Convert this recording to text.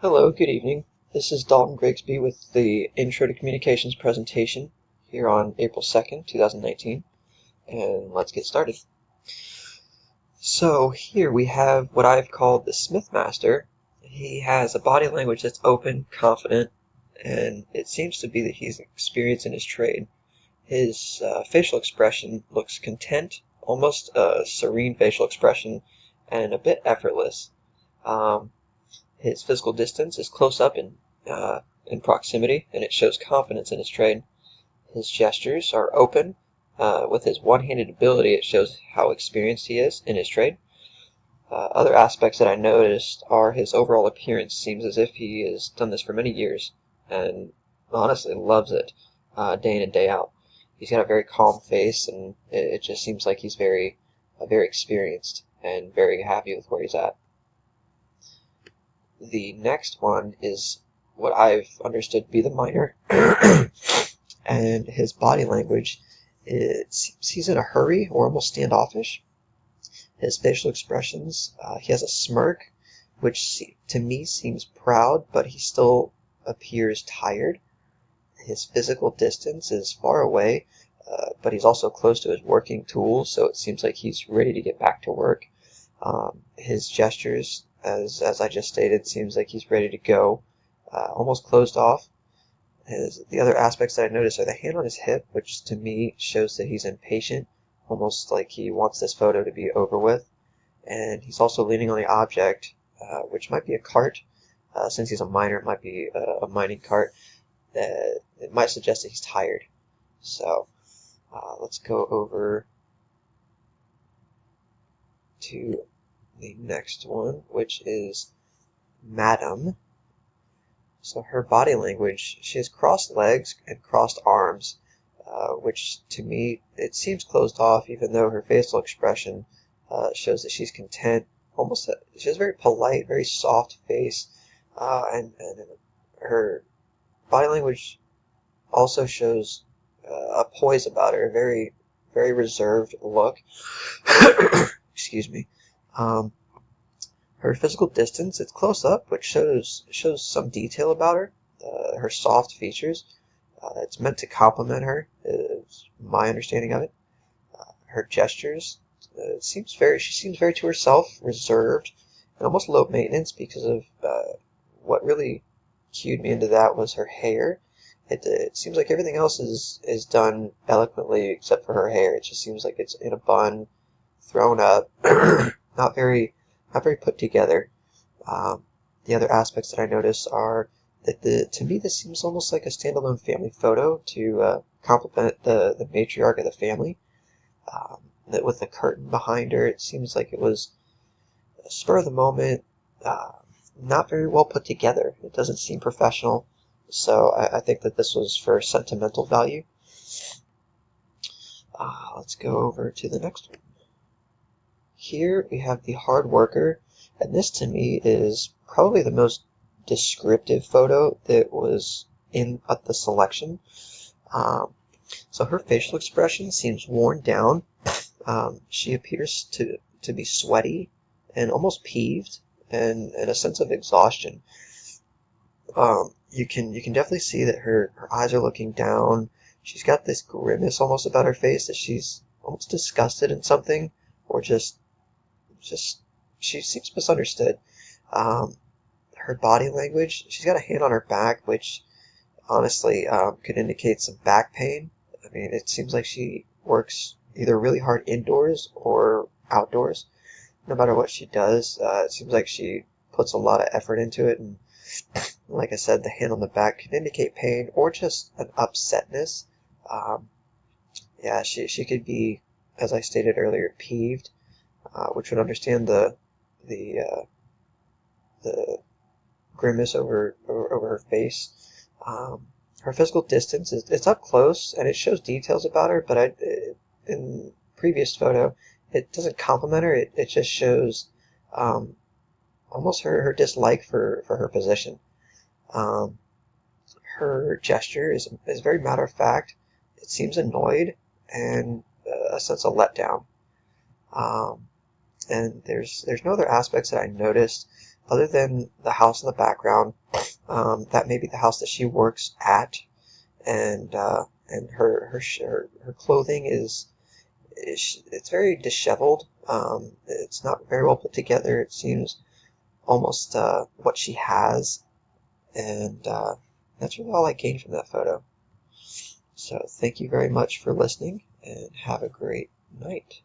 Hello, good evening. This is Dalton Grigsby with the Intro to Communications presentation here on April 2nd, 2019, and let's get started. So here we have what I've called the Smith Master. He has a body language that's open, confident, and it seems to be that he's experienced in his trade. His facial expression looks content, almost a serene facial expression, and a bit effortless. His physical distance is close up in proximity, and it shows confidence in his trade. His gestures are open. With his one-handed ability, it shows how experienced he is in his trade. Other aspects that I noticed are his overall appearance seems as if he has done this for many years and honestly loves it day in and day out. He's got a very calm face, and it just seems like he's very experienced and very happy with where he's at. The next one is what I've understood to be the minor, and his body language, it seems he's in a hurry or almost standoffish. His facial expressions, he has a smirk, which to me seems proud, but he still appears tired. His physical distance is far away, but he's also close to his working tools, so it seems like he's ready to get back to work. His gestures, as I just stated, seems like he's ready to go, almost closed off. The other aspects that I noticed are the hand on his hip, which to me shows that he's impatient, almost like he wants this photo to be over with. And he's also leaning on the object, which might be a cart. Since he's a miner, it might be a mining cart. It might suggest that he's tired. So let's go over to the next one, which is Madam. So her body language, she has crossed legs and crossed arms, which to me, it seems closed off, even though her facial expression shows that she's content. She has a very polite, very soft face, and her body language also shows a poise about her, a very, very reserved look. Excuse me. Her physical distance, it's close up, which shows some detail about her. Her soft features. It's meant to compliment her, is my understanding of it. Her gestures, she seems very to herself, reserved, and almost low maintenance because of what really cued me into that was her hair. It seems like everything else is done eloquently except for her hair. It just seems like it's in a bun, thrown up, not very put together. The other aspects that I notice are that to me this seems almost like a standalone family photo to complement the matriarch of the family. That with the curtain behind her, it seems like it was a spur of the moment, not very well put together. It doesn't seem professional, so I think that this was for sentimental value. Let's go over to the next one. Here we have the hard worker, and this to me is probably the most descriptive photo that was in the selection. So her facial expression seems worn down. She appears to be sweaty and almost peeved, and a sense of exhaustion. You can definitely see that her eyes are looking down. She's got this grimace almost about her face that she's almost disgusted in something, or just she seems misunderstood. Her body language, she's got a hand on her back, which honestly could indicate some back pain. I mean, it seems like she works either really hard indoors or outdoors. No matter what she does, it seems like she puts a lot of effort into it, and like I said, the hand on the back can indicate pain or just an upsetness. Yeah, she could be, as I stated earlier, peeved, which would understand the grimace over her face. Her physical distance it's up close and it shows details about her, but in previous photo it doesn't compliment her. It just shows almost her dislike for her position. Her gesture is very matter of fact. It seems annoyed and a sense of letdown. And there's no other aspects that I noticed. other than the house in the background, that may be the house that she works at, and her clothing it's very disheveled. It's not very well put together. It seems almost what she has, and that's really all I gained from that photo. So thank you very much for listening, and have a great night.